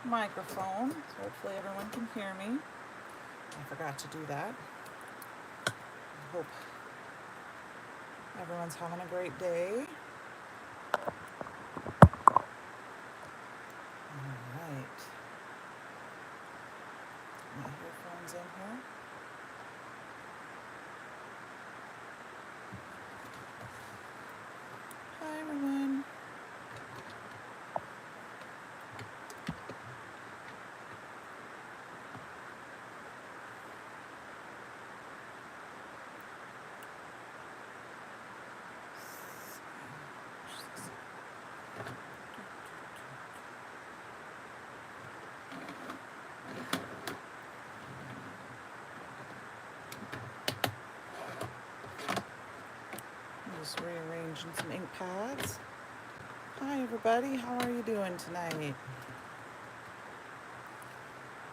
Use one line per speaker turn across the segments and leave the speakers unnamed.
microphone, so hopefully everyone can hear me. I forgot to do that. I hope everyone's having a great day. All right. My earphones in here. Hi, everyone. Just rearranging some ink pads. Hi, everybody. How are you doing tonight?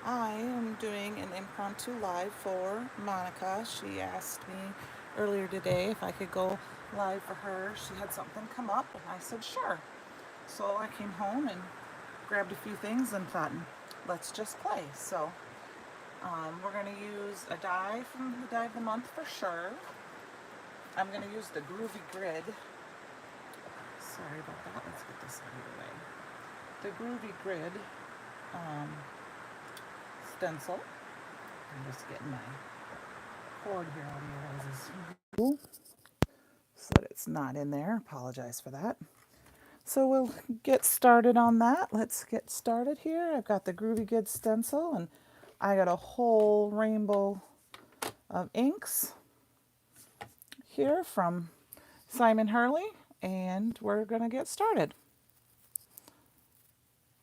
I am doing an impromptu live for Monica. She asked me earlier today if I could go live for her. She had something come up, and I said sure. So I came home and grabbed a few things and thought, let's just play. So we're going to use a die from the die of the month for sure. I'm going to use the Groovy Grid. Sorry about that. Let's get this out of the way. The Groovy Grid stencil. I'm just getting my cord here out of your guys' so that it's not in there. Apologize for that. So we'll get started on that. Let's get started here. I've got the Groovy Good stencil and I got a whole rainbow of inks here from Simon Hurley, and we're going to get started.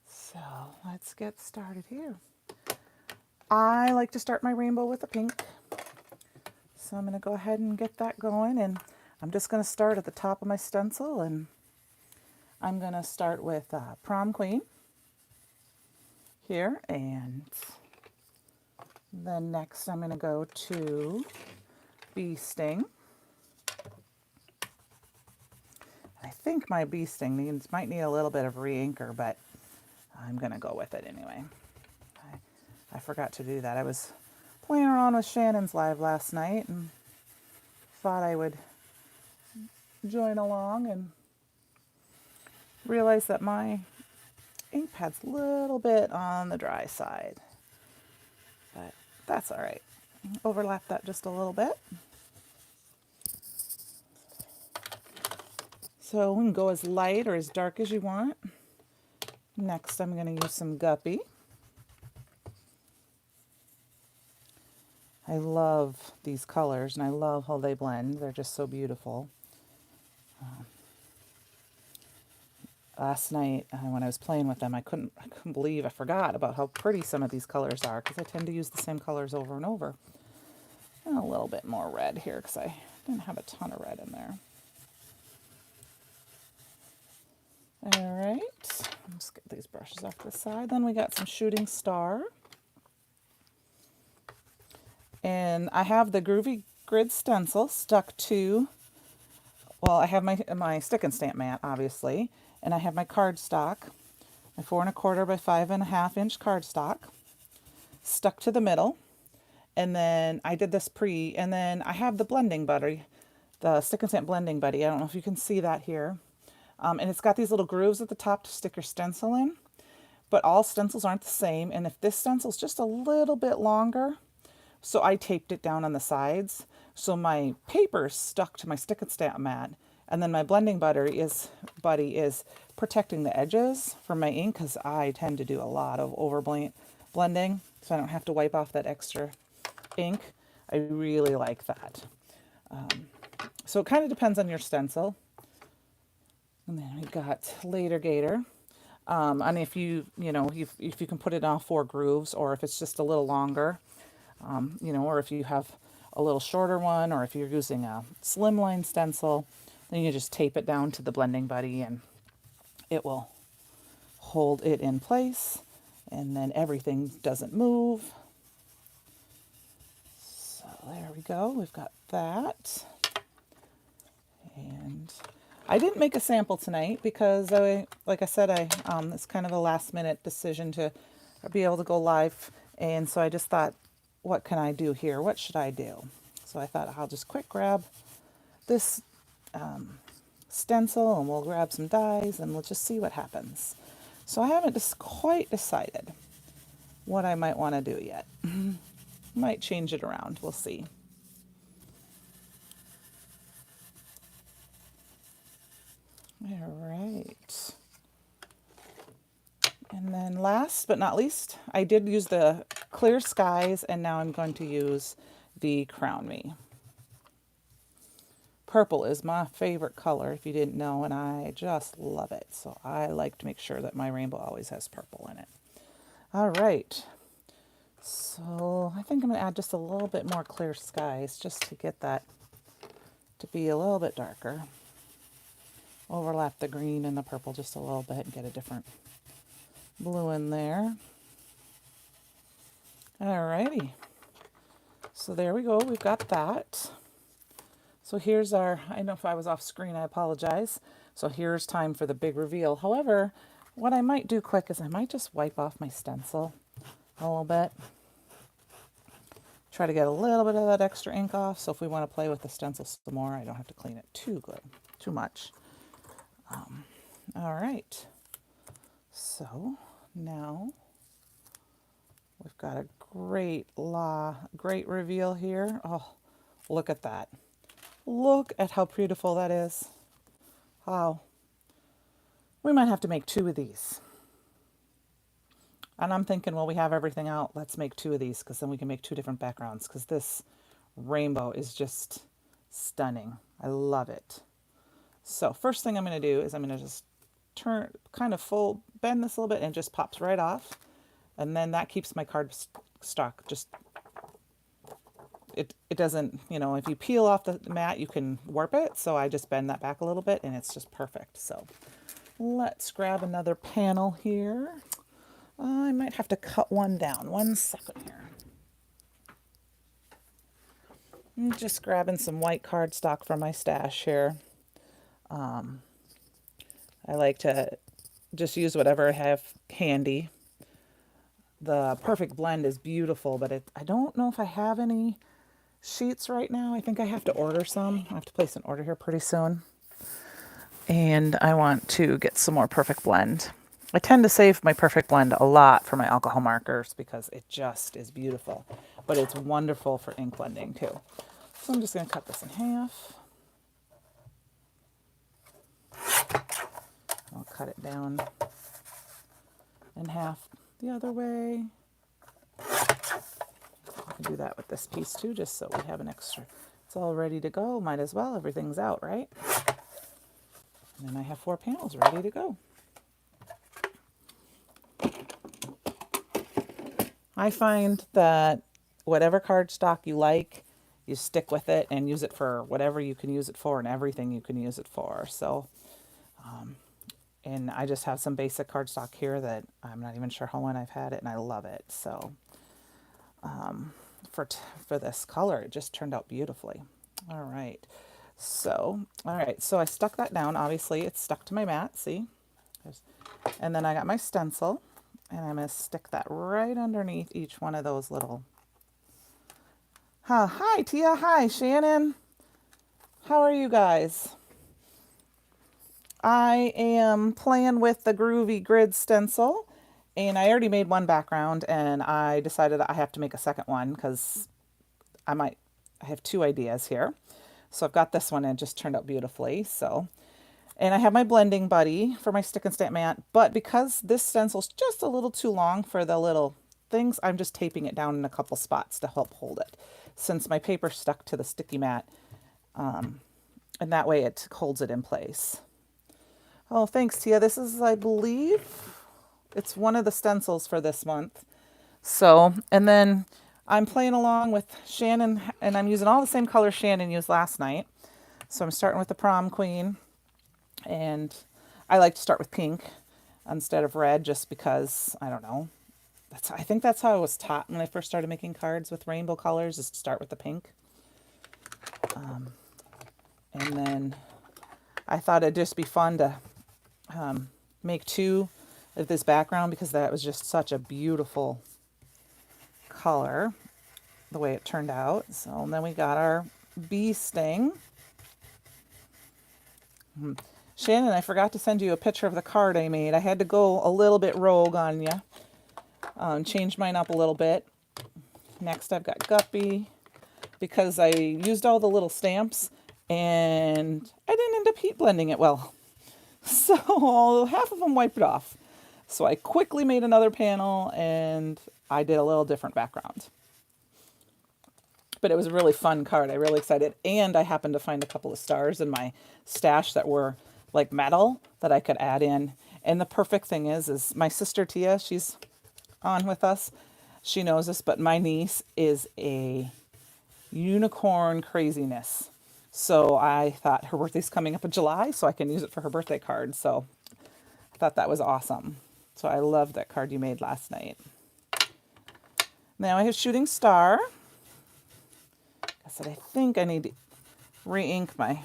So let's get started here. I like to start my rainbow with a pink. So I'm going to go ahead and get that going, and I'm just going to start at the top of my stencil, and I'm going to start with Prom Queen here, and then next I'm going to go to Bee Sting. I think my Bee Sting might need a little bit of re-inker, but I'm going to go with it anyway. I forgot to do that. I was playing around with Shannon's live last night and thought I would join along and realized that my ink pad's a little bit on the dry side, but that's all right. Overlap that just a little bit. So we can go as light or as dark as you want. Next, I'm going to use some Guppy. I love these colors and I love how they blend. They're just so beautiful. Last night when I was playing with them, I couldn't believe I forgot about how pretty some of these colors are, because I tend to use the same colors over and over. And a little bit more red here because I didn't have a ton of red in there. All right, let's get these brushes off to the side. Then we got some Shooting Star. And I have the Groovy Grid stencil stuck to, well, I have my stick and stamp mat, obviously, and I have my cardstock, my 4 1/4 by 5 1/2 inch cardstock, stuck to the middle. And then I did this and then I have the blending buddy, the stick and stamp blending buddy. I don't know if you can see that here. And it's got these little grooves at the top to stick your stencil in, but all stencils aren't the same. And if this stencil's just a little bit longer, so I taped it down on the sides. So my paper's stuck to my stick and stamp mat. And then my blending buddy is protecting the edges from my ink, because I tend to do a lot of over blending, so I don't have to wipe off that extra ink. I really like that. So it kind of depends on your stencil. And then we got Later Gator. And if you can put it on 4 grooves, or if it's just a little longer, or if you have a little shorter one, or if you're using a slimline stencil, then you just tape it down to the blending buddy and it will hold it in place, and then everything doesn't move. So there we go. We've got that. And I didn't make a sample tonight because, like I said, it's kind of a last minute decision to be able to go live. And so I just thought, what can I do here? What should I do? So I thought I'll just quick grab this stencil and we'll grab some dies and we'll just see what happens. So I haven't just quite decided what I might want to do yet. Might change it around. We'll see. All right. And then last but not least, I did use the Clear Skies, and now I'm going to use the Crown Me. Purple is my favorite color, if you didn't know, and I just love it. So I like to make sure that my rainbow always has purple in it. All right. So I think I'm going to add just a little bit more Clear Skies just to get that to be a little bit darker. Overlap the green and the purple just a little bit and get a different blue in there. Alrighty. So there we go. We've got that. So here's our, I know if I was off screen, I apologize. So here's time for the big reveal. However, what I might do quick is I might just wipe off my stencil a little bit. Try to get a little bit of that extra ink off. So if we want to play with the stencil some more, I don't have to clean it too much. All right. So now we've got a great reveal here. Oh, look at that. Look at how beautiful that is. Wow. We might have to make 2 of these. And I'm thinking, well, we have everything out. Let's make 2 of these because then we can make 2 different backgrounds because this rainbow is just stunning. I love it. So first thing I'm going to do is I'm going to just bend this a little bit and it just pops right off. And then that keeps my card stock just, it doesn't, if you peel off the mat, you can warp it. So I just bend that back a little bit and it's just perfect. So let's grab another panel here. I might have to cut one down. 1 second here. I'm just grabbing some white cardstock from my stash here. I like to just use whatever I have handy. The Perfect Blend is beautiful, but I don't know if I have any sheets right now. I think I have to order some. I have to place an order here pretty soon. And I want to get some more Perfect Blend. I tend to save my Perfect Blend a lot for my alcohol markers because it just is beautiful. But it's wonderful for ink blending too. So I'm just going to cut this in half. I'll cut it down in half the other way. I can do that with this piece too, just so we have an extra. It's all ready to go. Might as well. Everything's out, right? And then I have 4 panels ready to go. I find that whatever cardstock you like, you stick with it and use it for whatever you can use it for and everything you can use it for. So, and I just have some basic cardstock here that I'm not even sure how long I've had it and I love it. So for this color, it just turned out beautifully. All right. So I stuck that down. Obviously it's stuck to my mat, see? And then I got my stencil and I'm going to stick that right underneath each one of those little. Hi Tia, hi Shannon. How are you guys? I am playing with the Groovy Grid stencil, and I already made one background, and I decided that I have to make a second one because I have 2 ideas here. So I've got this one, and it just turned out beautifully. So, and I have my blending buddy for my stick and stamp mat, but because this stencil's just a little too long for the little things, I'm just taping it down in a couple spots to help hold it, since my paper stuck to the sticky mat, and that way it holds it in place. Oh, thanks, Tia. This is, I believe, it's one of the stencils for this month. So, and then I'm playing along with Shannon, and I'm using all the same colors Shannon used last night. So I'm starting with the Prom Queen, and I like to start with pink instead of red just because, I don't know, I think that's how I was taught when I first started making cards with rainbow colors, is to start with the pink. And then I thought it'd just be fun to make 2 of this background because that was just such a beautiful color, the way it turned out. So and then we got our bee sting. Shannon, I forgot to send you a picture of the card I made. I had to go a little bit rogue on you. Change mine up a little bit. Next I've got Guppy because I used all the little stamps and I didn't end up heat blending it well. So half of them wiped off. So I quickly made another panel and I did a little different background. But it was a really fun card. I'm really excited. And I happened to find a couple of stars in my stash that were like metal that I could add in. And the perfect thing is my sister Tia, she's on with us. She knows this, but my niece is a unicorn craziness. So I thought her birthday's coming up in July, so I can use it for her birthday card. So I thought that was awesome. So I love that card you made last night. Now I have Shooting Star. I said I think I need to re-ink my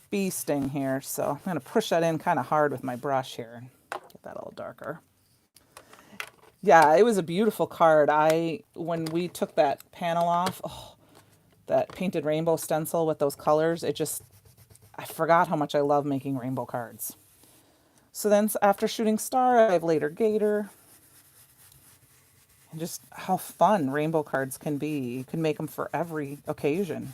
bee sting here. So I'm going to push that in kind of hard with my brush here. Get that a little darker. Yeah, it was a beautiful card. When we took that panel off, that painted rainbow stencil with those colors, I forgot how much I love making rainbow cards. So then after Shooting Star, I have Later Gator. And just how fun rainbow cards can be. You can make them for every occasion.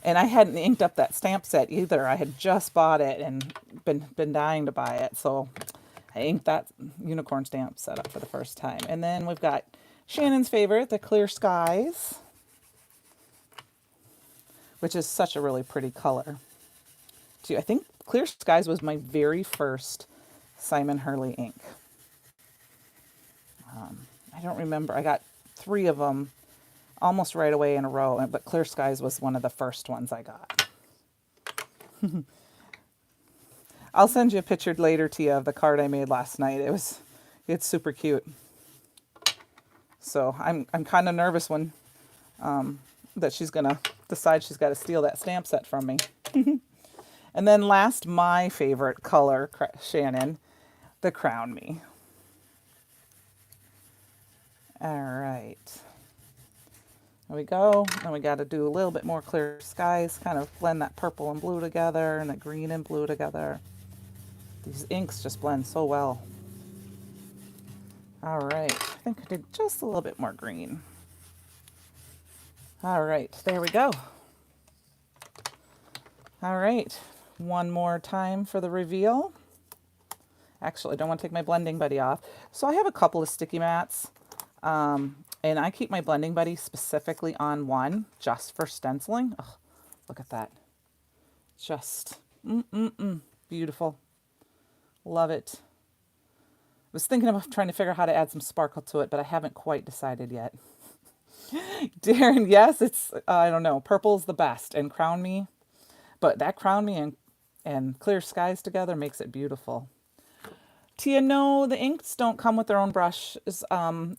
And I hadn't inked up that stamp set either. I had just bought it and been dying to buy it. So I inked that unicorn stamp set up for the first time. And then we've got Shannon's favorite, the Clear Skies, which is such a really pretty color. Too. I think Clear Skies was my very first Simon Hurley ink. I don't remember. I got 3 of them almost right away in a row, but Clear Skies was one of the first ones I got. I'll send you a picture later, Tia, of the card I made last night. It's super cute. So I'm kind of nervous when that she's gonna decide she's got to steal that stamp set from me. And then last, my favorite color, Shannon, the Crown Me. All right. There we go. Then we got to do a little bit more Clear Skies, kind of blend that purple and blue together and the green and blue together. These inks just blend so well. All right. I think I did just a little bit more green. All right. There we go. All right. One more time for the reveal. Actually, I don't want to take my blending buddy off. So I have a couple of sticky mats. And I keep my blending buddy specifically on one just for stenciling. Oh, look at that. Just beautiful. Love it. I was thinking of trying to figure out how to add some sparkle to it, but I haven't quite decided yet. Darren, yes, it's, I don't know, purple's the best. And Crown Me, but that Crown Me and Clear Skies together makes it beautiful. Tia, no, the inks don't come with their own brushes.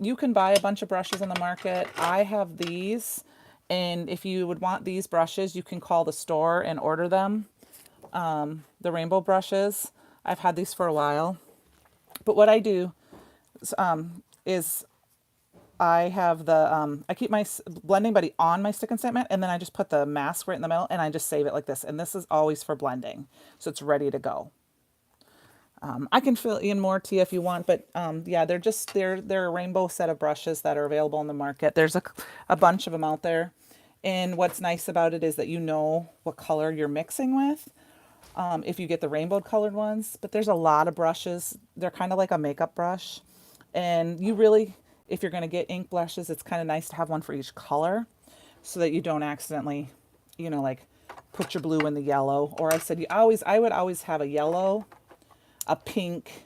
You can buy a bunch of brushes in the market. I have these, and if you would want these brushes, you can call the store and order them. The rainbow brushes. I've had these for a while. But what I do is I have I keep my blending buddy on my stick and stamp mat, and then I just put the mask right in the middle, and I just save it like this. And this is always for blending, so it's ready to go. I can fill in more, Tia, if you want, but yeah, they're a rainbow set of brushes that are available in the market. There's a bunch of them out there, and what's nice about it is that you know what color you're mixing with if you get the rainbow colored ones. But there's a lot of brushes. They're kind of like a makeup brush, and you really, if you're going to get ink brushes, it's kind of nice to have one for each color so that you don't accidentally, like put your blue in the yellow. Or I would always have a yellow, a pink,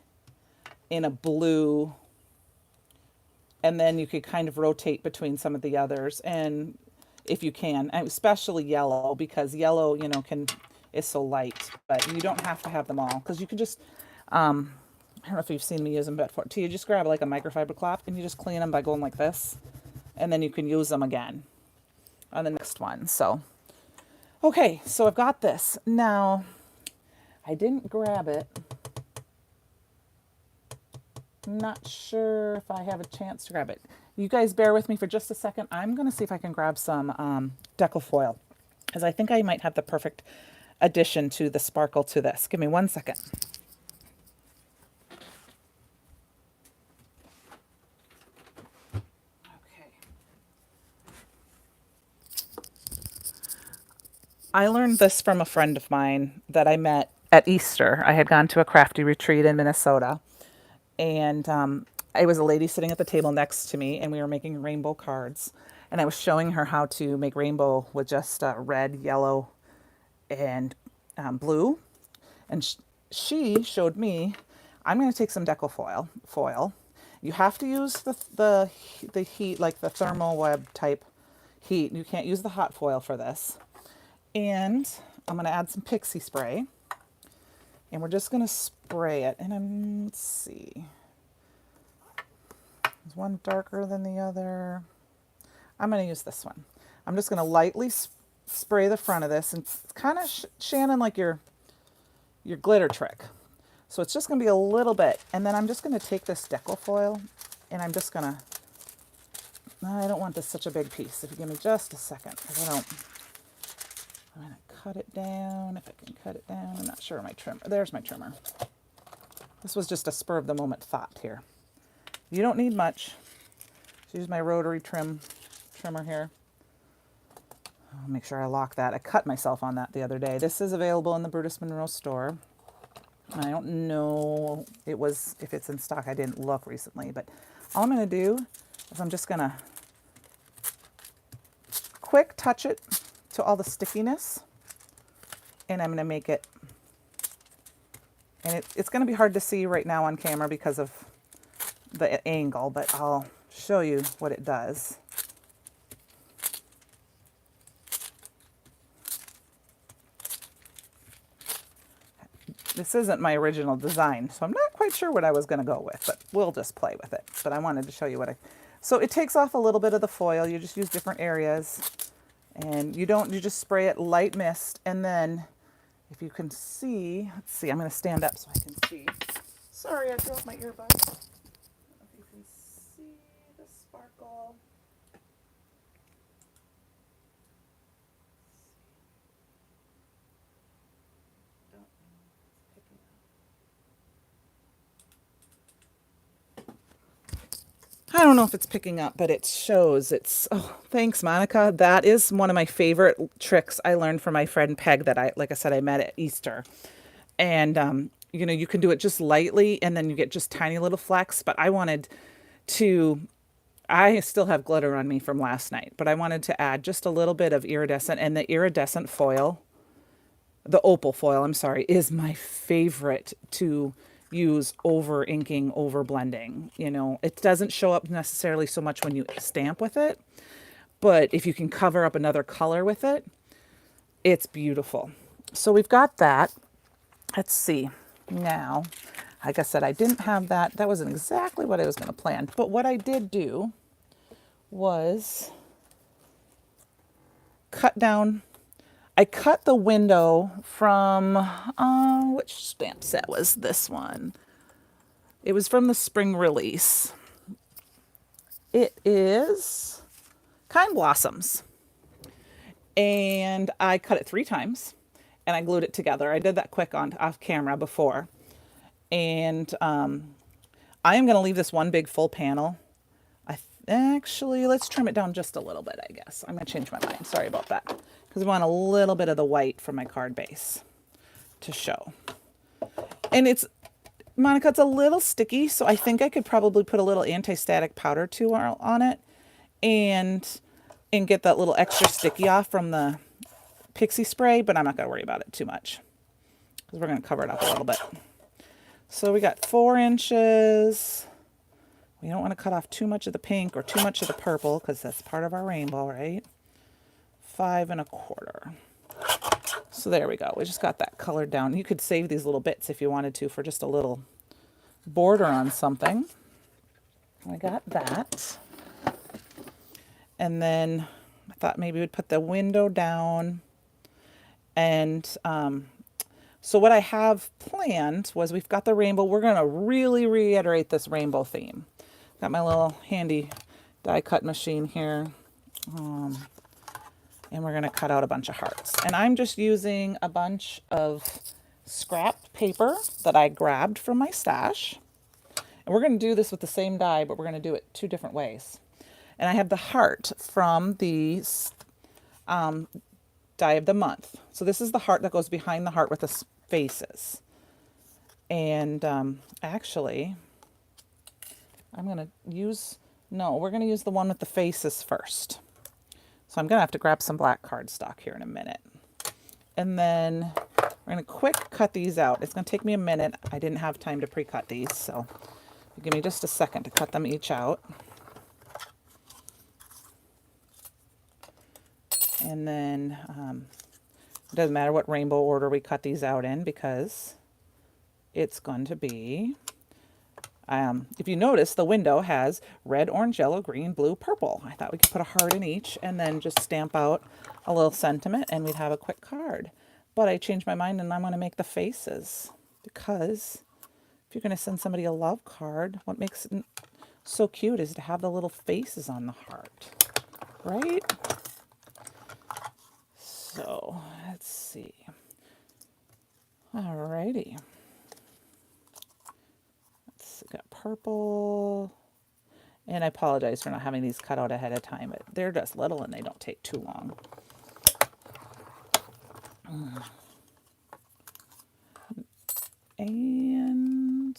and a blue, and then you could kind of rotate between some of the others, and if you can, especially yellow, because yellow is so light. But you don't have to have them all, because you can just I don't know if you've seen me use them before. You just grab like a microfiber cloth and you just clean them by going like this, and then you can use them again on the next one. So Okay, so I've got this. Now, I didn't grab it. I'm not sure if I have a chance to grab it. You guys bear with me for just a second. I'm going to see if I can grab some decal foil, because I think I might have the perfect addition to the sparkle to this. Give me 1 second. Okay. I learned this from a friend of mine that I met at Easter. I had gone to a crafty retreat in Minnesota, and it was a lady sitting at the table next to me, and we were making rainbow cards. And I was showing her how to make rainbow with just red, yellow, and blue. And she showed me, I'm going to take some deco foil. You have to use the heat, like the thermal web type heat. You can't use the hot foil for this. And I'm going to add some pixie spray. And we're just going to spray it. And let's see. Is one darker than the other? I'm going to use this one. I'm just going to lightly spray the front of this. And it's kind of, Shannon, like your glitter trick. So it's just going to be a little bit. And then I'm just going to take this deco foil and I'm just going to, I don't want this such a big piece. If you give me just a second, because I'm going to cut it down. If I can cut it down, I'm not sure my trimmer. There's my trimmer. This was just a spur of the moment thought here. You don't need much. Just use my rotary trimmer here. I'll make sure I lock that. I cut myself on that the other day. This is available in the Brutus Monroe store. I don't know if it's in stock. I didn't look recently, but all I'm going to do is I'm just going to quick touch it to all the stickiness, and I'm going to make it, and it's going to be hard to see right now on camera because of the angle, but I'll show you what it does. This isn't my original design, so I'm not quite sure what I was going to go with, but we'll just play with it. But I wanted to show you so it takes off a little bit of the foil. You just use different areas, and you just spray it light mist, and then if you can see, let's see, I'm going to stand up so I can see. Sorry, I threw off my earbuds. I don't know if you can see the sparkle. I don't know if it's picking up, but it shows. Oh, thanks, Monica. That is one of my favorite tricks I learned from my friend Peg that like I said, I met at Easter. And, you can do it just lightly and then you get just tiny little flecks. But I still have glitter on me from last night, but I wanted to add just a little bit of iridescent, and the iridescent foil, the opal foil, I'm sorry, is my favorite to use over inking, over blending. It doesn't show up necessarily so much when you stamp with it, but if you can cover up another color with it, it's beautiful. So we've got that. Let's see. Now, like I said, I didn't have that. That wasn't exactly what I was going to plan, but what I did do was I cut the window from, which stamp set was this one? It was from the spring release. It is Kind Blossoms. And I cut it 3 times and I glued it together. I did that quick off camera before. And I am going to leave this one big full panel. Actually, let's trim it down just a little bit, I guess. I'm going to change my mind. Sorry about that. Because I want a little bit of the white from my card base to show. And Monica, it's a little sticky, so I think I could probably put a little anti-static powder too on it and get that little extra sticky off from the pixie spray, but I'm not going to worry about it too much because we're going to cover it up a little bit. So we got 4 inches. We don't want to cut off too much of the pink or too much of the purple because that's part of our rainbow, right? 5 1/4. So there we go. We just got that colored down. You could save these little bits if you wanted to for just a little border on something. I got that. And then I thought maybe we'd put the window down. And so what I have planned was we've got the rainbow. We're going to really reiterate this rainbow theme. Got my little handy die cut machine here. And we're going to cut out a bunch of hearts. And I'm just using a bunch of scrapped paper that I grabbed from my stash. And we're going to do this with the same die, but we're going to do it 2 different ways. And I have the heart from the die of the month. So this is the heart that goes behind the heart with the faces. And actually, I'm going to use, no, we're going to use the one with the faces first. So I'm going to have to grab some black cardstock here in a minute. And then we're going to quick cut these out. It's going to take me a minute. I didn't have time to pre-cut these, so give me just a second to cut them each out. And then it doesn't matter what rainbow order we cut these out in because it's going to be, if you notice, the window has red, orange, yellow, green, blue, purple. I thought we could put a heart in each and then just stamp out a little sentiment and we'd have a quick card. But I changed my mind and I'm going to make the faces because if you're going to send somebody a love card, what makes it so cute is to have the little faces on the heart, right? So let's see. Alrighty. Got purple, and I apologize for not having these cut out ahead of time, but they're just little and they don't take too long. And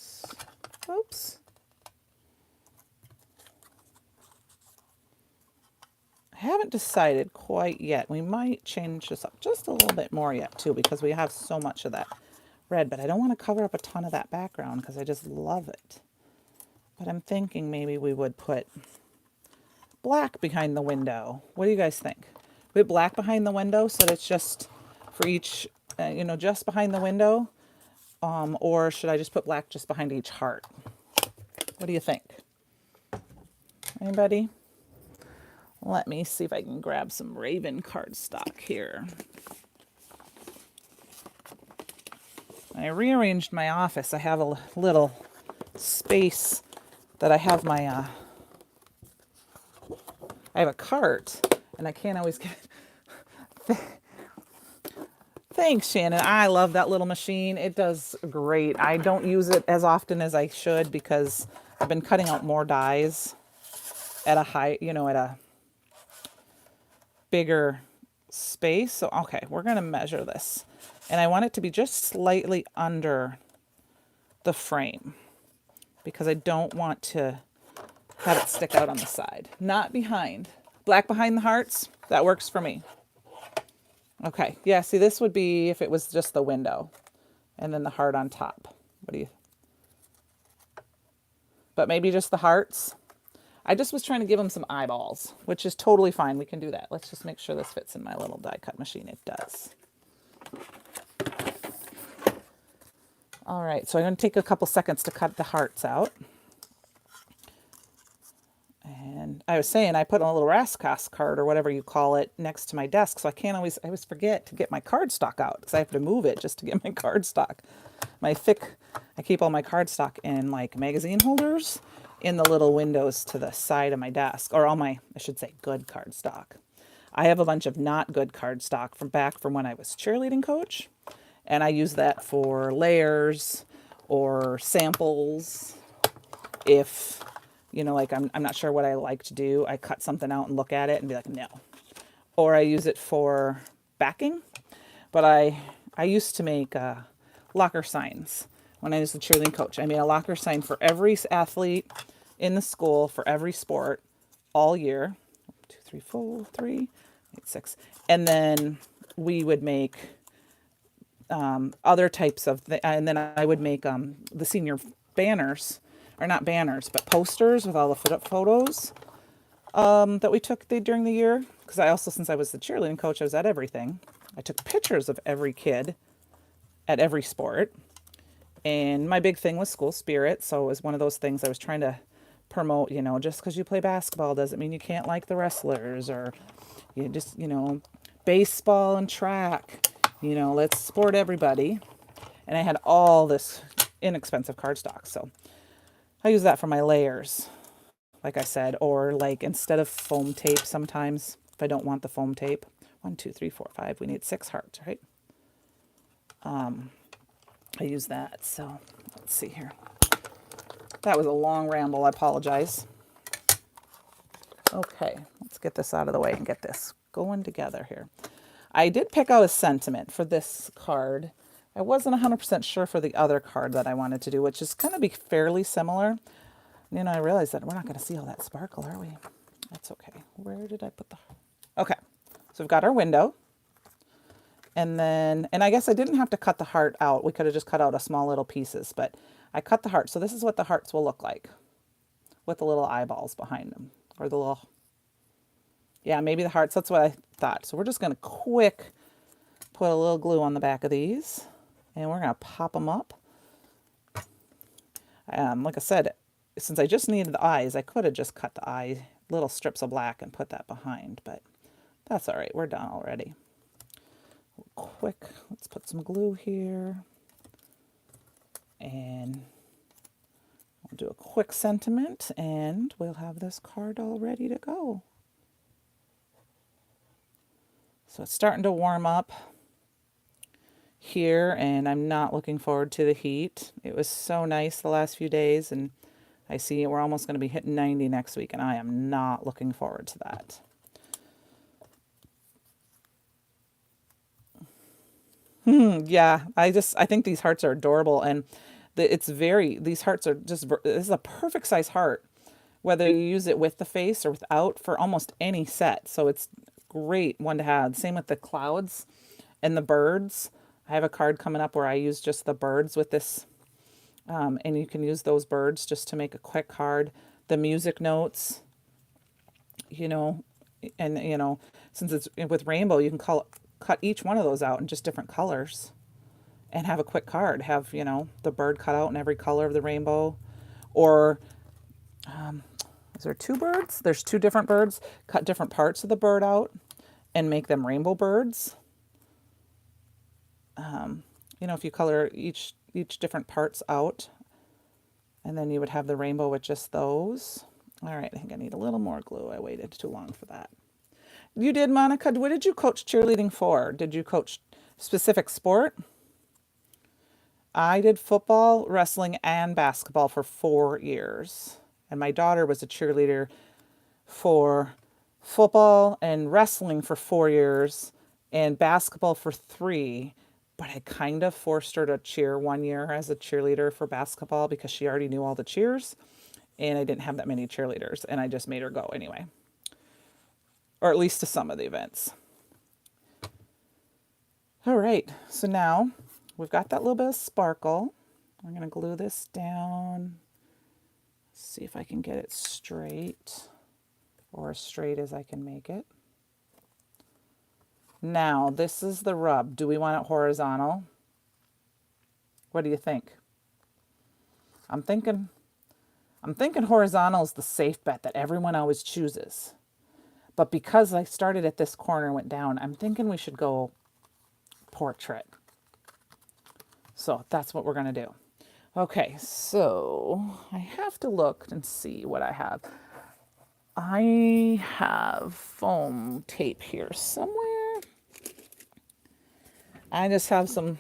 oops, I haven't decided quite yet. We might change this up just a little bit more yet too, because we have so much of that red, but I don't want to cover up a ton of that background because I just love it. But I'm thinking maybe we would put black behind the window. What do you guys think? Put black behind the window so that it's just for each, just behind the window? Or should I just put black just behind each heart? What do you think? Anybody? Let me see if I can grab some Raven cardstock here. I rearranged my office. I have a little space that I have my, I have a cart and I can't always get, thanks Shannon. I love that little machine. It does great. I don't use it as often as I should because I've been cutting out more dies at a high, at a bigger space. So, okay, we're going to measure this. And I want it to be just slightly under the frame because I don't want to have it stick out on the side. Not behind. Black behind the hearts, that works for me. Okay, yeah, see this would be if it was just the window and then the heart on top. What do you? But maybe just the hearts. I just was trying to give them some eyeballs, which is totally fine. We can do that. Let's just make sure this fits in my little die cut machine. It does. All right, so I'm going to take a couple seconds to cut the hearts out. And I was saying I put a little Rascas card or whatever you call it next to my desk, so I always forget to get my cardstock out because I have to move it just to get my cardstock. I keep all my cardstock in like magazine holders in the little windows to the side of my desk, or all my, I should say, good cardstock. I have a bunch of not good cardstock from when I was cheerleading coach. And I use that for layers or samples. If, like I'm not sure what I like to do, I cut something out and look at it and be like, no. Or I use it for backing. But I used to make locker signs when I was a cheerleading coach. I made a locker sign for every athlete in the school for every sport all year. 1, 2, 3, 4, 3, 8, 6. And then we would make other types of, and then I would make the senior banners, or not banners, but posters with all the photos that we took during the year. Because I also, since I was the cheerleading coach, I was at everything. I took pictures of every kid at every sport. And my big thing was school spirit. So it was one of those things I was trying to promote, just because you play basketball doesn't mean you can't like the wrestlers, or you just, baseball and track. You know, let's support everybody. And I had all this inexpensive cardstock. So I use that for my layers, like I said, or like instead of foam tape sometimes, if I don't want the foam tape. 1, 2, 3, 4, 5. We need 6 hearts, right? I use that. So let's see here. That was a long ramble. I apologize. Okay, let's get this out of the way and get this going together here. I did pick out a sentiment for this card. I wasn't 100% sure for the other card that I wanted to do, which is going to be fairly similar. You know, I realized that we're not going to see all that sparkle, are we? That's okay. Where did I put the... Okay, so we've got our window. And then, and I guess I didn't have to cut the heart out. We could have just cut out a small little pieces, but I cut the heart. So this is what the hearts will look like with the little eyeballs behind them, or the little, yeah, maybe the hearts. That's what I thought. So we're just going to quick put a little glue on the back of these, and we're going to pop them up. Like I said, since I just needed the eyes, I could have just cut the eye, little strips of black, and put that behind, but that's all right. We're done already. Quick, let's put some glue here, and we'll do a quick sentiment, and we'll have this card all ready to go. So it's starting to warm up here, and I'm not looking forward to the heat. It was so nice the last few days, and I see we're almost going to be hitting 90 next week, and I am not looking forward to that. Yeah, I think these hearts are adorable, and these hearts are just, this is a perfect size heart, whether you use it with the face or without, for almost any set. So it's great one to have. Same with the clouds and the birds. I have a card coming up where I use just the birds with this, and you can use those birds just to make a quick card. The music notes, you know, and you know, since it's with rainbow, you can cut each one of those out in just different colors and have a quick card. Have, you know, the bird cut out in every color of the rainbow. Or is there 2 birds? There's 2 different birds. Cut different parts of the bird out and make them rainbow birds. You know, if you color each different parts out, and then you would have the rainbow with just those. All right, I think I need a little more glue. I waited too long for that. You did, Monica? What did you coach cheerleading for? Did you coach specific sport? I did football, wrestling, and basketball for 4 years. And my daughter was a cheerleader for football and wrestling for 4 years and basketball for 3. But I kind of forced her to cheer 1 year as a cheerleader for basketball because she already knew all the cheers. And I didn't have that many cheerleaders. And I just made her go anyway. Or at least to some of the events. All right, so now we've got that little bit of sparkle. I'm going to glue this down. See if I can get it straight, or as straight as I can make it. Now, this is the rub. Do we want it horizontal? What do you think? I'm thinking horizontal is the safe bet that everyone always chooses. But because I started at this corner and went down, I'm thinking we should go portrait. So that's what we're going to do. Okay, so I have to look and see what I have. I have foam tape here somewhere. I just have some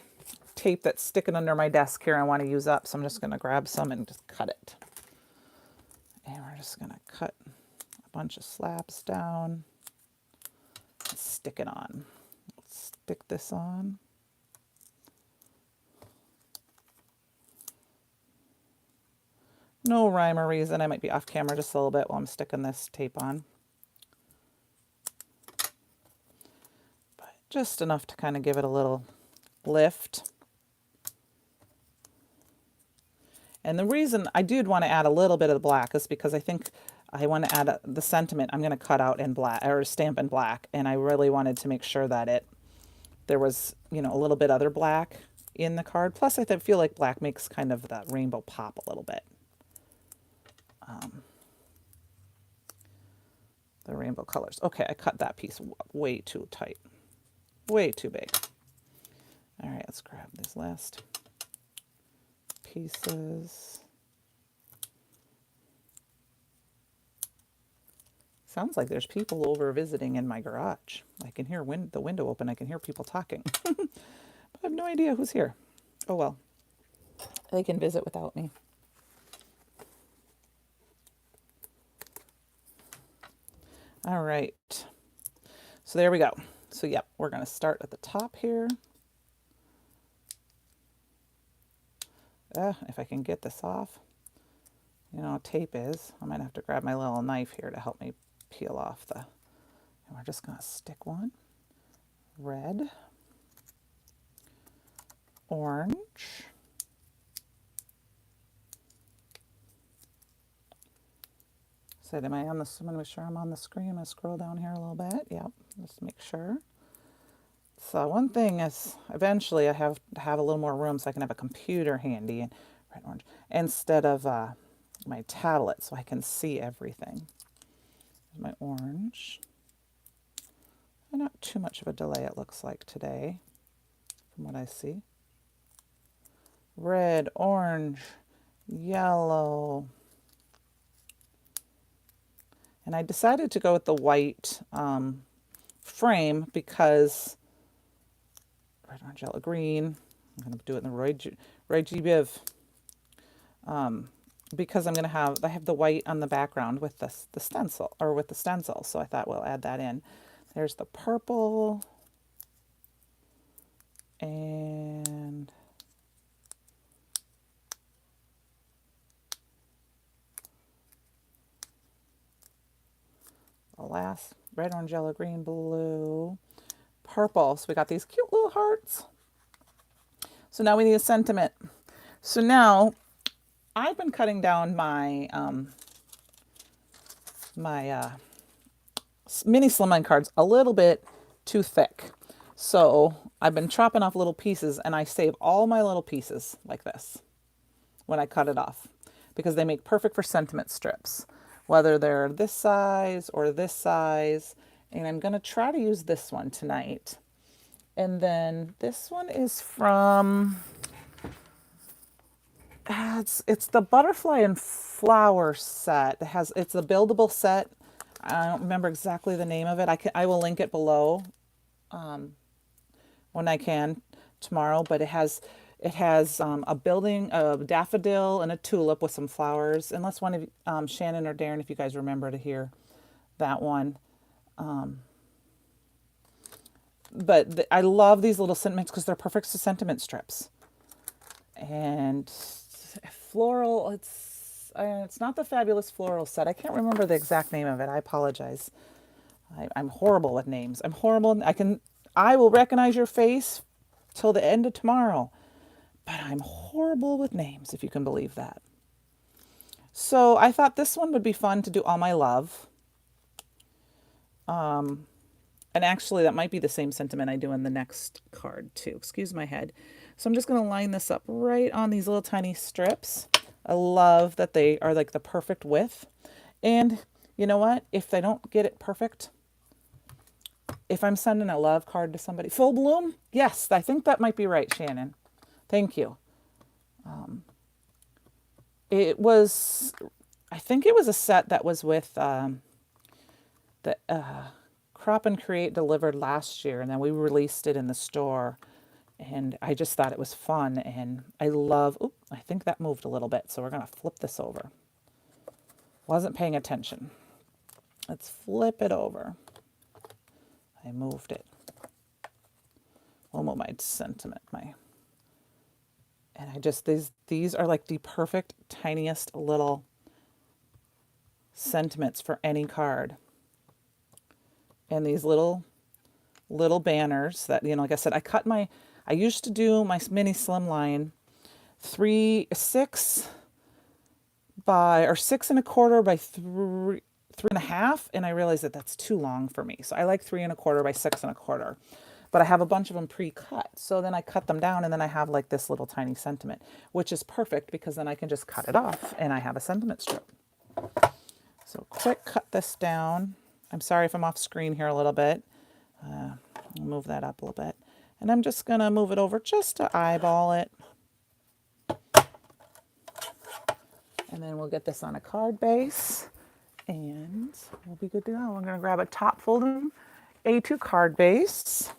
tape that's sticking under my desk here I want to use up, so I'm just going to grab some and just cut it. And we're just going to cut a bunch of slabs down and stick it on. Let's stick this on. No rhyme or reason. I might be off camera just a little bit while I'm sticking this tape on. But just enough to kind of give it a little lift. And the reason I did want to add a little bit of the black is because I think I want to add the sentiment I'm going to cut out in black, or stamp in black. And I really wanted to make sure that there was, you know, a little bit other black in the card. Plus I feel like black makes kind of that rainbow pop a little bit. The rainbow colors. Okay, I cut that piece way too tight. Way too big. All right, let's grab these last pieces. Sounds like there's people over visiting in my garage. I can hear the window open. I can hear people talking. But I have no idea who's here. Oh well, they can visit without me. All right. So there we go. So yep, we're going to start at the top here. If I can get this off. You know how tape is. I might have to grab my little knife here to help me peel off the... And we're just going to stick one. Red. Orange. So am I on the... I'm going to make sure I'm on the screen. I'm going to scroll down here a little bit. Yep, just to make sure. So one thing is, eventually I have to have a little more room so I can have a computer handy, and red, orange, instead of my tablet, so I can see everything. There's my orange. And not too much of a delay, it looks like today, from what I see. Red, orange, yellow. And I decided to go with the white frame because red, orange, yellow, green. I'm going to do it in the Roy G. Biv. Because I have the white on the background with the stencil, or with the stencil. So I thought we'll add that in. There's the purple. And the last red, orange, yellow, green, blue, purple. So we got these cute little hearts. So now we need a sentiment. So now I've been cutting down my mini slimline cards a little bit too thick. So I've been chopping off little pieces, and I save all my little pieces like this when I cut it off, because they make perfect for sentiment strips, whether they're this size or this size. And I'm going to try to use this one tonight. And then this one is from... It's the butterfly and flower set. It's a buildable set. I don't remember exactly the name of it. I will link it below when I can tomorrow. But it has a daffodil and a tulip with some flowers. Unless one of Shannon or Darren, if you guys remember to hear that one. But I love these little sentiments because they're perfect for sentiment strips. And floral, it's not the Fabulous Floral set. I can't remember the exact name of it. I apologize. I'm horrible with names. I'm horrible. I will recognize your face till the end of tomorrow, but I'm horrible with names, if you can believe that. So I thought this one would be fun to do all my love. And actually that might be the same sentiment I do in the next card too. Excuse my head. So I'm just going to line this up right on these little tiny strips. I love that they are like the perfect width. And you know what? If they don't get it perfect, if I'm sending a love card to somebody, full bloom? Yes, I think that might be right, Shannon. Thank you. I think it was a set that was with the Crop and Create delivered last year, and then we released it in the store. And I just thought it was fun, and I love, I think that moved a little bit, so we're going to flip this over. Wasn't paying attention. Let's flip it over. I moved it. We'll move my sentiment, and I just, these are like the perfect, tiniest little sentiments for any card. And these little banners that, like I said, I used to do my mini slimline 6 by 6 1/4 by 3 3.5, and I realized that that's too long for me. So I like 3 1/4 by 6 1/4, but I have a bunch of them pre-cut. So then I cut them down, and then I have like this little tiny sentiment, which is perfect because then I can just cut it off and I have a sentiment strip. So quick, cut this down. I'm sorry if I'm off screen here a little bit. I'll move that up a little bit. And I'm just going to move it over just to eyeball it. And then we'll get this on a card base and we'll be good to go. I'm going to grab a top folding A2 card base.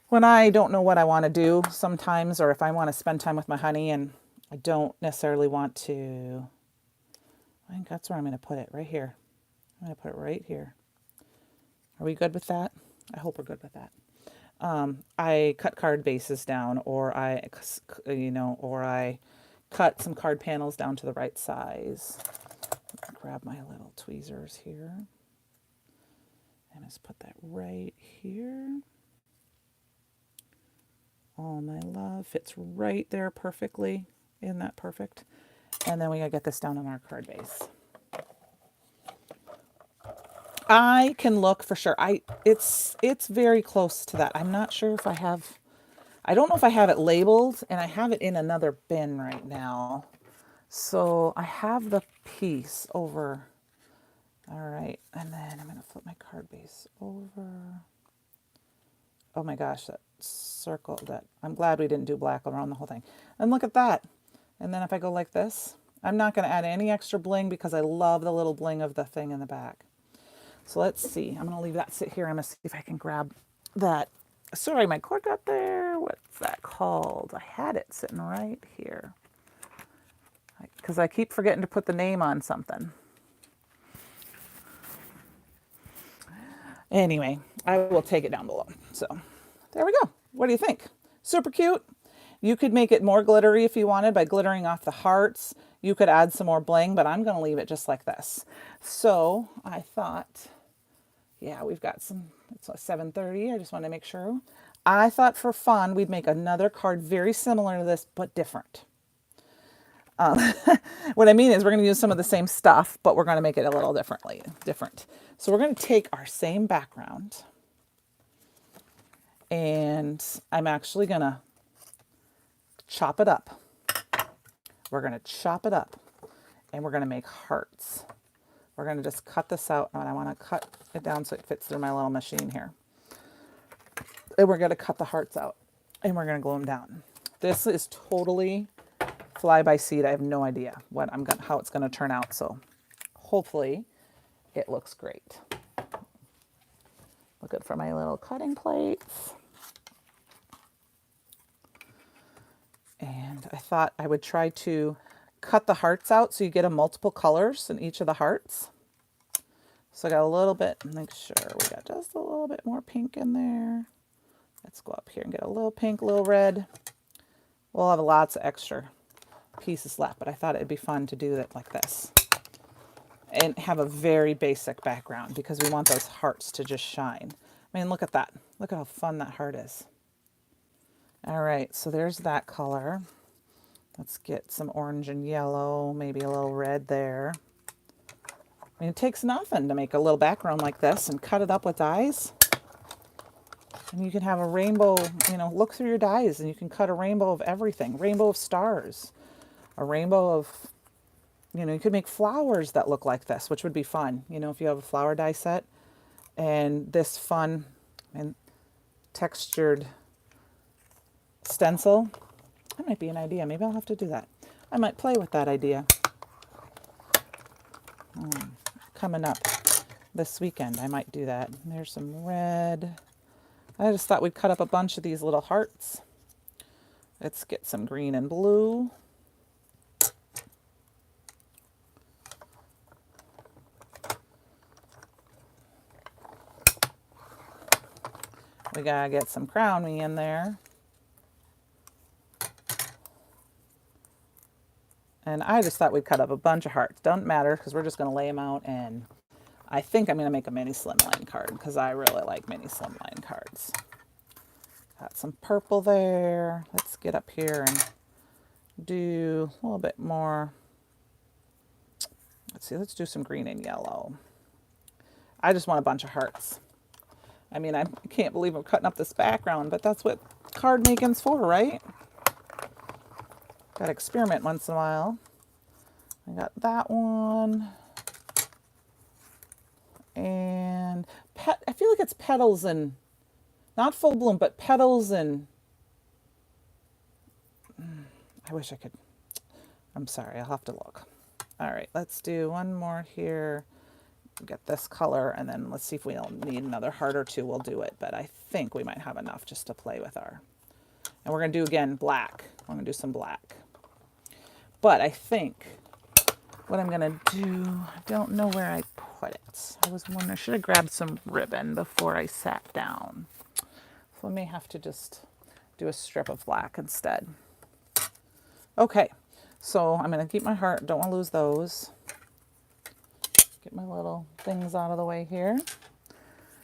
When I don't know what I want to do sometimes, or if I want to spend time with my honey and I don't necessarily want to, I think that's where I'm going to put it, right here. I'm going to put it right here. Are we good with that? I hope we're good with that. I cut card bases down, or I cut some card panels down to the right size. Grab my little tweezers here and just put that right here. All my love fits right there perfectly. Isn't that perfect? And then we gotta get this down on our card base. I can look for sure. It's very close to that. I'm not sure if I have. I don't know if I have it labeled, and I have it in another bin right now. So I have the piece over. All right, and then I'm gonna flip my card base over. Oh my gosh, that circle, that, I'm glad we didn't do black around the whole thing. And look at that. And then if I go like this, I'm not gonna add any extra bling because I love the little bling of the thing in the back. So let's see, I'm gonna leave that sit here. I'm gonna see if I can grab that. Sorry, my cord got there. What's that called? I had it sitting right here. Because I keep forgetting to put the name on something. Anyway, I will take it down below. So there we go. What do you think? Super cute. You could make it more glittery if you wanted by glittering off the hearts. You could add some more bling, but I'm going to leave it just like this. So I thought, yeah, we've got some, it's 7:30. I just want to make sure. I thought for fun, we'd make another card very similar to this, but different. What I mean is we're going to use some of the same stuff, but we're going to make it a little different. So we're going to take our same background, and I'm actually going to chop it up. We're going to chop it up, and we're going to make hearts. We're going to just cut this out, and I want to cut it down so it fits through my little machine here. And we're going to cut the hearts out, and we're going to glue them down. This is totally fly by seed. I have no idea how it's going to turn out. So hopefully it looks great. Looking for my little cutting plates. And I thought I would try to cut the hearts out so you get a multiple colors in each of the hearts. So I got a little bit, make sure we got just a little bit more pink in there. Let's go up here and get a little pink, a little red. We'll have lots of extra pieces left, but I thought it'd be fun to do it like this and have a very basic background because we want those hearts to just shine. I mean, look at that. Look at how fun that heart is. All right, so there's that color. Let's get some orange and yellow, maybe a little red there. I mean, it takes nothing to make a little background like this and cut it up with dies. And you can have a rainbow, look through your dies and you can cut a rainbow of everything. Rainbow of stars. A rainbow of, you could make flowers that look like this, which would be fun, if you have a flower die set. And this fun and textured stencil, that might be an idea. Maybe I'll have to do that. I might play with that idea. Coming up this weekend, I might do that. And there's some red. I just thought we'd cut up a bunch of these little hearts. Let's get some green and blue. We gotta get some crown me in there. And I just thought we'd cut up a bunch of hearts. Don't matter because we're just gonna lay them out, and I think I'm gonna make a mini slimline card because I really like mini slimline cards. Got some purple there. Let's get up here and do a little bit more. Let's see, let's do some green and yellow. I just want a bunch of hearts. I mean, I can't believe I'm cutting up this background, but that's what card making's for, right? Got to experiment once in a while. I got that one. And I feel like it's petals and not full bloom, but petals, and I wish I could. I'm sorry, I'll have to look. All right, let's do one more here. Get this color, and then let's see if we don't need another heart or two. We'll do it, but I think we might have enough just to play with our. And we're going to do, again, black. I'm going to do some black. But I think what I'm going to do, I don't know where I put it. I was wondering, I should have grabbed some ribbon before I sat down. So I may have to just do a strip of black instead. Okay, so I'm going to keep my heart. Don't want to lose those. Get my little things out of the way here.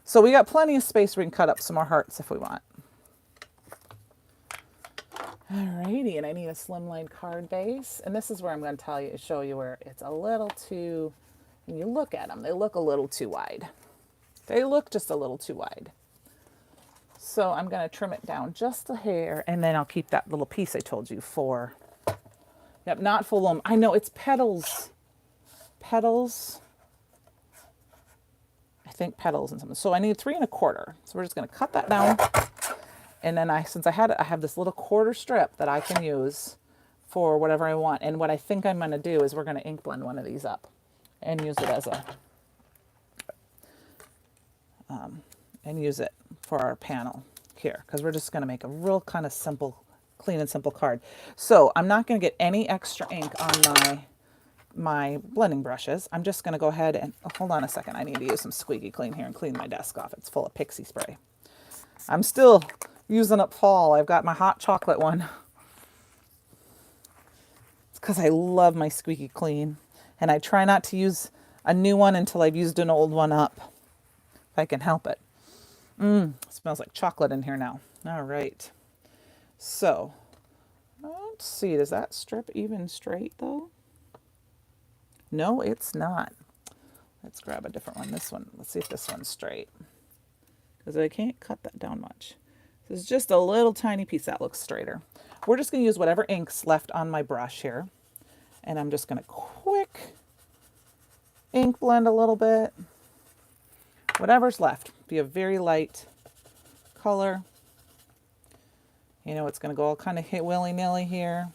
So we got plenty of space. We can cut up some more hearts if we want. Alrighty, and I need a slimline card base. And this is where I'm going to show you where it's a little too, when you look at them, they look a little too wide. They look just a little too wide. So I'm going to trim it down just a hair, and then I'll keep that little piece I told you for. Yep, not full bloom. I know, it's petals. Petals. I think petals and something. So I need 3 1/4. So we're just going to cut that down. And then since I have this little quarter strip that I can use for whatever I want. And what I think I'm going to do is we're going to ink blend one of these up and use it as a, and use it for our panel here. Because we're just going to make a real kind of simple, clean and simple card. So I'm not going to get any extra ink on my blending brushes. I'm just going to go ahead and, oh, hold on a second. I need to use some squeaky clean here and clean my desk off. It's full of pixie spray. I'm still using up fall. I've got my hot chocolate one. It's because I love my squeaky clean. And I try not to use a new one until I've used an old one up. If I can help it. It smells like chocolate in here now. All right. So, let's see. Does that strip even straight though? No, it's not. Let's grab a different one. This one. Let's see if this one's straight. Because I can't cut that down much. This is just a little tiny piece that looks straighter. We're just going to use whatever ink's left on my brush here. And I'm just going to quick ink blend a little bit. Whatever's left. Be a very light color. You know, it's going to go all kind of willy-nilly here.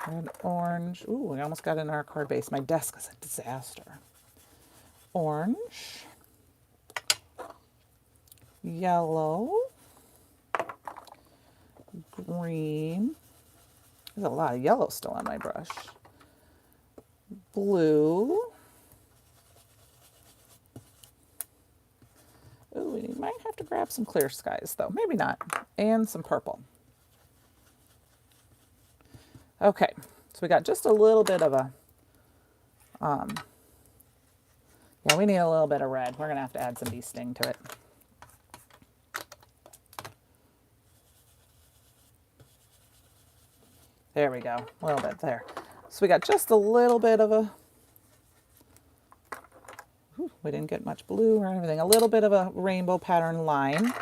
Red, orange. Ooh, we almost got it in our card base. My desk is a disaster. Orange. Yellow. Green. There's a lot of yellow still on my brush. Blue. Ooh, we might have to grab some clear skies though. Maybe not. And some purple. Okay, so we got just a little bit of a, yeah, we need a little bit of red. We're going to have to add some bee sting to it. There we go, a little bit there. So we got just a little bit of a, we didn't get much blue or anything, a little bit of a rainbow pattern line.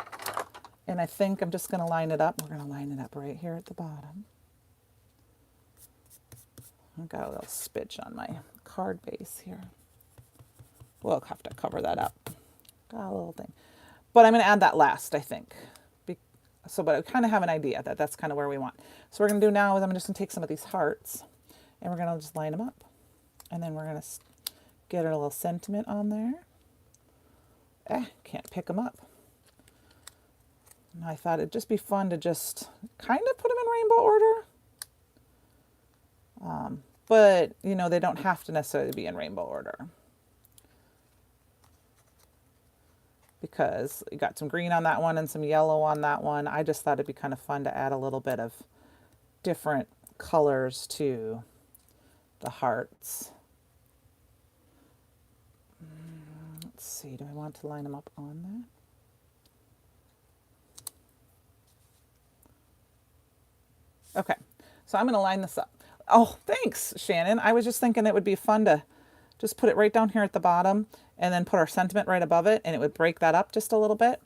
And I think I'm just going to line it up. We're going to line it up right here at the bottom. I've got a little spitch on my card base here. We'll have to cover that up. Got a little thing. But I'm going to add that last, I think. But I kind of have an idea that that's kind of where we want. So what we're going to do now is I'm just going to take some of these hearts and we're going to just line them up. And then we're going to get our little sentiment on there. Can't pick them up. And I thought it'd just be fun to just kind of put them in rainbow order. But, you know, they don't have to necessarily be in rainbow order. Because you got some green on that one and some yellow on that one. I just thought it'd be kind of fun to add a little bit of different colors to the hearts. Let's see, do I want to line them up on that? Okay, so I'm going to line this up. Oh, thanks, Shannon. I was just thinking it would be fun to just put it right down here at the bottom and then put our sentiment right above it, and it would break that up just a little bit.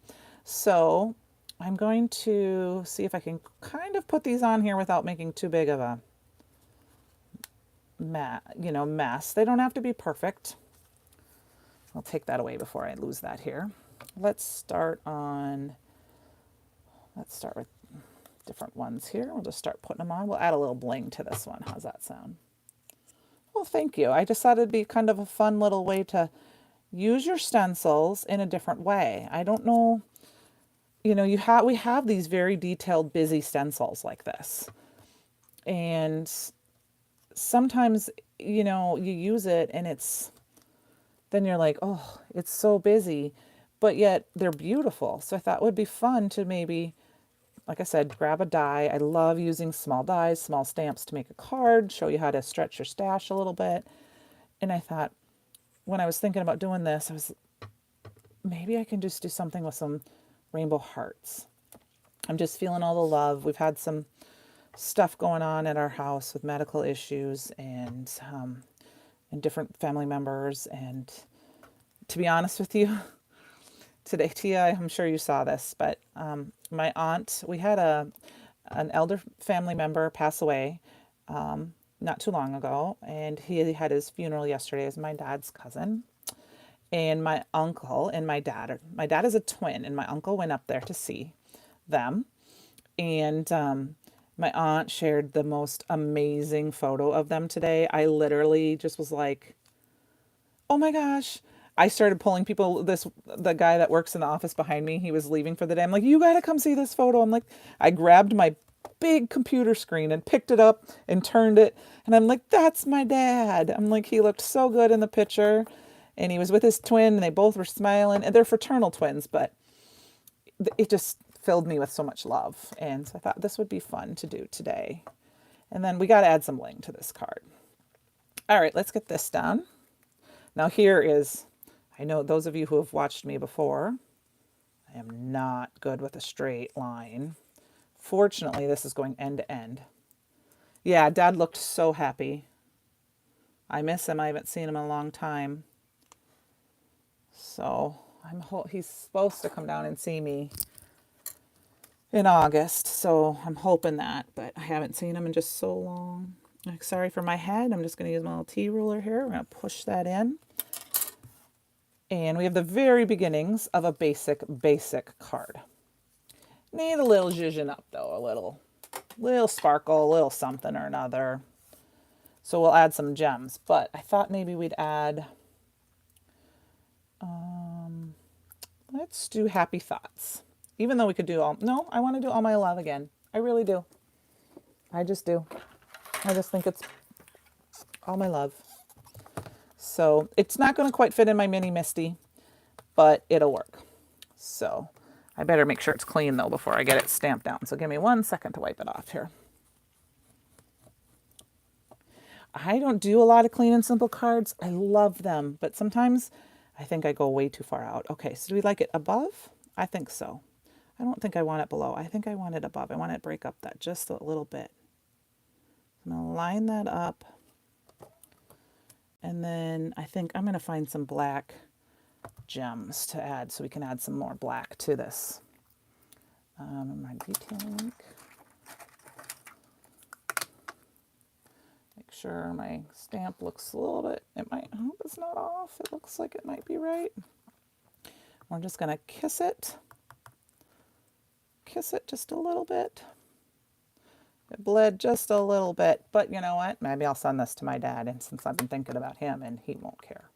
So I'm going to see if I can kind of put these on here without making too big of a mess. They don't have to be perfect. I'll take that away before I lose that here. let's start with different ones here. We'll just start putting them on. We'll add a little bling to this one. How's that sound? Well, thank you. I just thought it'd be kind of a fun little way to use your stencils in a different way. I don't know, we have these very detailed, busy stencils like this. And sometimes, you use it and then you're like, oh, it's so busy, but yet they're beautiful. So I thought it would be fun to maybe, like I said, grab a die. I love using small dies, small stamps to make a card, show you how to stretch your stash a little bit. And I thought, when I was thinking about doing this, maybe I can just do something with some rainbow hearts. I'm just feeling all the love. We've had some stuff going on at our house with medical issues and different family members. And to be honest with you, today, Tia, I'm sure you saw this, but my aunt, we had an elder family member pass away not too long ago, and he had his funeral yesterday as my dad's cousin. And my uncle and my dad is a twin, and my uncle went up there to see them. And my aunt shared the most amazing photo of them today. I literally just was like, oh my gosh. I started pulling people, the guy that works in the office behind me, he was leaving for the day. I'm like, you got to come see this photo. I'm like, I grabbed my big computer screen and picked it up and turned it. And I'm like, that's my dad. I'm like, he looked so good in the picture. And he was with his twin and they both were smiling. And they're fraternal twins, but it just filled me with so much love. And so I thought this would be fun to do today. And then we got to add some bling to this card. All right, let's get this done. Now here is, I know those of you who have watched me before, I am not good with a straight line. Fortunately, this is going end to end. Yeah, Dad looked so happy. I miss him. I haven't seen him in a long time. So he's supposed to come down and see me in August. So I'm hoping that, but I haven't seen him in just so long. Sorry for my head. I'm just going to use my little T-ruler here. We're going to push that in. And we have the very beginnings of a basic card. Need a little zhuzhin up though, a little sparkle, a little something or another. So we'll add some gems, but I thought maybe we'd add, let's do happy thoughts. Even though we could do no, I want to do all my love again. I really do. I just do. I just think it's all my love. So it's not going to quite fit in my mini Misty, but it'll work. So I better make sure it's clean though before I get it stamped down. So give me 1 second to wipe it off here. I don't do a lot of clean and simple cards. I love them, but sometimes I think I go way too far out. Okay, so do we like it above? I think so. I don't think I want it below. I think I want it above. I want to break up that just a little bit. I'm going to line that up. And then I think I'm going to find some black gems to add so we can add some more black to this. My detailing ink. Make sure my stamp looks a little bit, I hope it's not off. It looks like it might be right. We're just going to kiss it just a little bit. It bled just a little bit, but you know what? Maybe I'll send this to my dad, and since I've been thinking about him, and he won't care.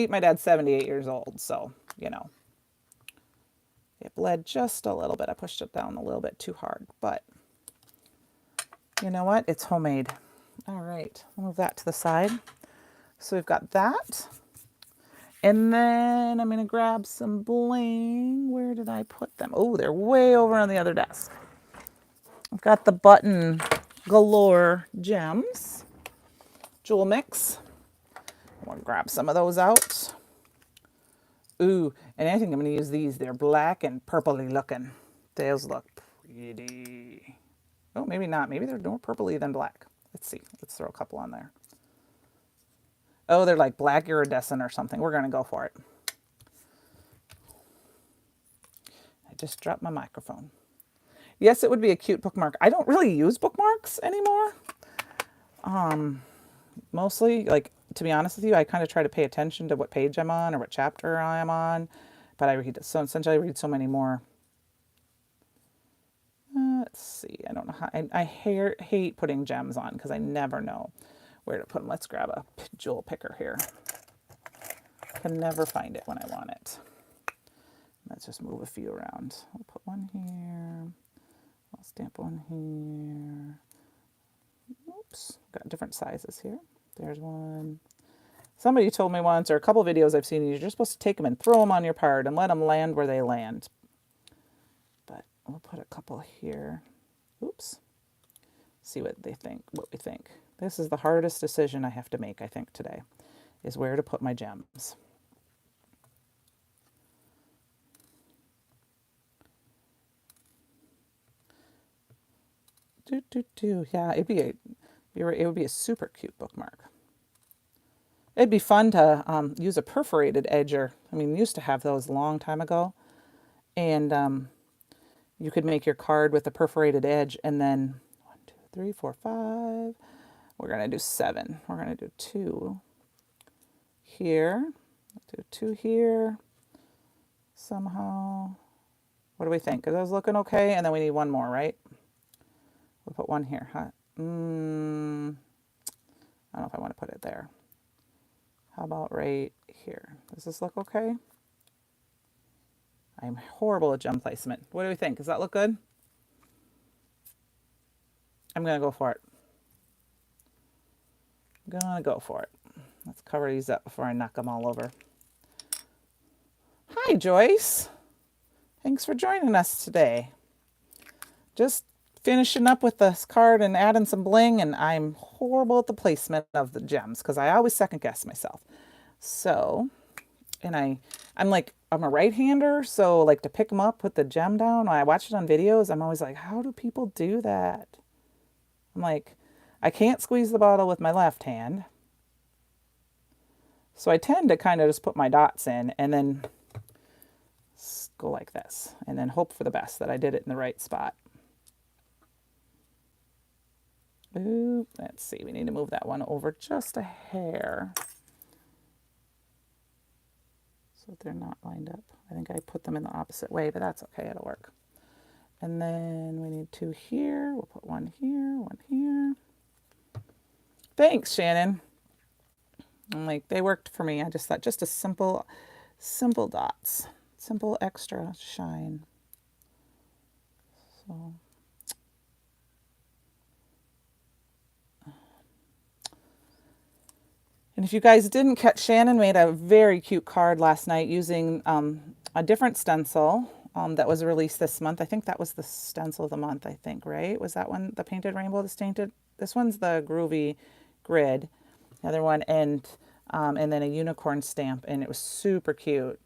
My dad's 78 years old, so, it bled just a little bit. I pushed it down a little bit too hard, but you know what? It's homemade. All right, I'll move that to the side. So we've got that. And then I'm going to grab some bling. Where did I put them? Oh, they're way over on the other desk. I've got the Button Galore gems. Jewel mix. I'm going to grab some of those out. Ooh, and I think I'm going to use these. They're black and purpley looking. Those look pretty. Oh, maybe not. Maybe they're more purpley than black. Let's see. Let's throw a couple on there. Oh, they're like black iridescent or something. We're going to go for it. I just dropped my microphone. Yes, it would be a cute bookmark. I don't really use bookmarks anymore. Mostly, like, to be honest with you, I kind of try to pay attention to what page I'm on or what chapter I am on. but I read so essentially I read so many more. Let's see. I don't know how. I hate putting gems on because I never know where to put them. Let's grab a jewel picker here. Can never find it when I want it. Let's just move a few around. I'll put one here. I'll stamp one here. Oops, got different sizes here. There's one. Somebody told me once, or a couple videos I've seen, you're just supposed to take them and throw them on your card and let them land where they land. But we'll put a couple here. Oops. See what they think, what we think. This is the hardest decision I have to make, I think, today, is where to put my gems. Yeah, it would be a super cute bookmark. It'd be fun to use a perforated edger. I mean, we used to have those a long time ago. And you could make your card with a perforated edge, and then 1, 2, 3, 4, 5. We're going to do 7. We're going to do 2 here. Do 2 here somehow. What do we think? Are those looking okay? And then we need one more, right? We'll put one here. Huh? I don't know if I want to put it there. How about right here? Does this look okay? I'm horrible at gem placement. What do we think? Does that look good? I'm going to go for it. I'm going to go for it. Let's cover these up before I knock them all over. Hi, Joyce. Thanks for joining us today. Just finishing up with this card and adding some bling, and I'm horrible at the placement of the gems because I always second guess myself. So, and I'm a right-hander, so like to pick them up, put the gem down. When I watch it on videos, I'm always like, how do people do that? I'm like, I can't squeeze the bottle with my left hand. So I tend to kind of just put my dots in and then go like this and then hope for the best that I did it in the right spot. Ooh, let's see, we need to move that one over just a hair so they're not lined up. I think I put them in the opposite way, but that's okay, it'll work. And then we need 2 here. We'll put 1 here, 1 here. Thanks, Shannon. I'm like, they worked for me. I just thought just a simple dots, simple extra shine. So. And if you guys didn't catch, Shannon made a very cute card last night using a different stencil that was released this month. I think that was the stencil of the month, I think, right? Was that one the Painted Rainbow, the Tainted? This one's the Groovy Grid, the other one, and then a unicorn stamp, and it was super cute.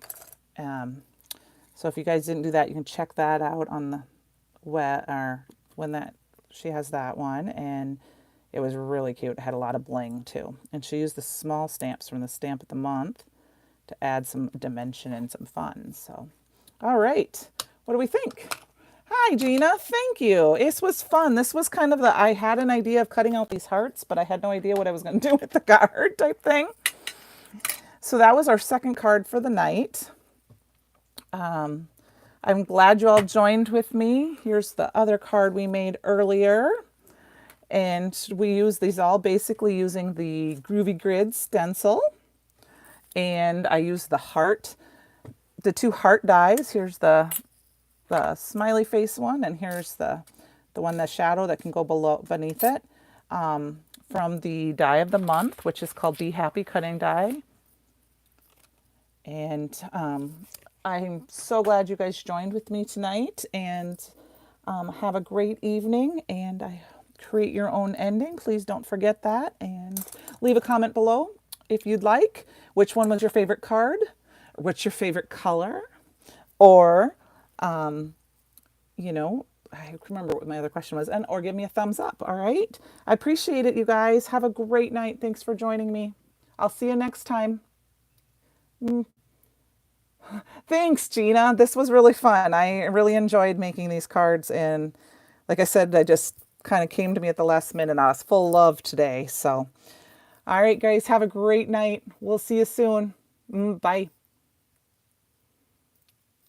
So if you guys didn't do that, you can check that out on the web, or when that she has that one, and it was really cute. It had a lot of bling too. And she used the small stamps from the Stamp of the Month to add some dimension and some fun. So, all right. What do we think? Hi, Gina. Thank you. This was fun. This was kind of I had an idea of cutting out these hearts, but I had no idea what I was going to do with the card type thing. So that was our second card for the night. I'm glad you all joined with me. Here's the other card we made earlier. And we use these all basically using the Groovy Grid stencil. And I used the 2 heart dies. Here's the smiley face one, and here's the one, the shadow that can go beneath it, from the die of the month, which is called Be Happy Cutting Die. And I'm so glad you guys joined with me tonight, and have a great evening, and I create your own ending. Please don't forget that, and leave a comment below if you'd like. Which one was your favorite card? What's your favorite color? Or, you know, I remember what my other question was, or give me a thumbs up. All right. I appreciate it, you guys. Have a great night. Thanks for joining me. I'll see you next time. Thanks, Gina. This was really fun. I really enjoyed making these cards, and like I said, I just kind of came to me at the last minute. I was full of love today. So, all right, guys, have a great night. We'll see you soon. Bye.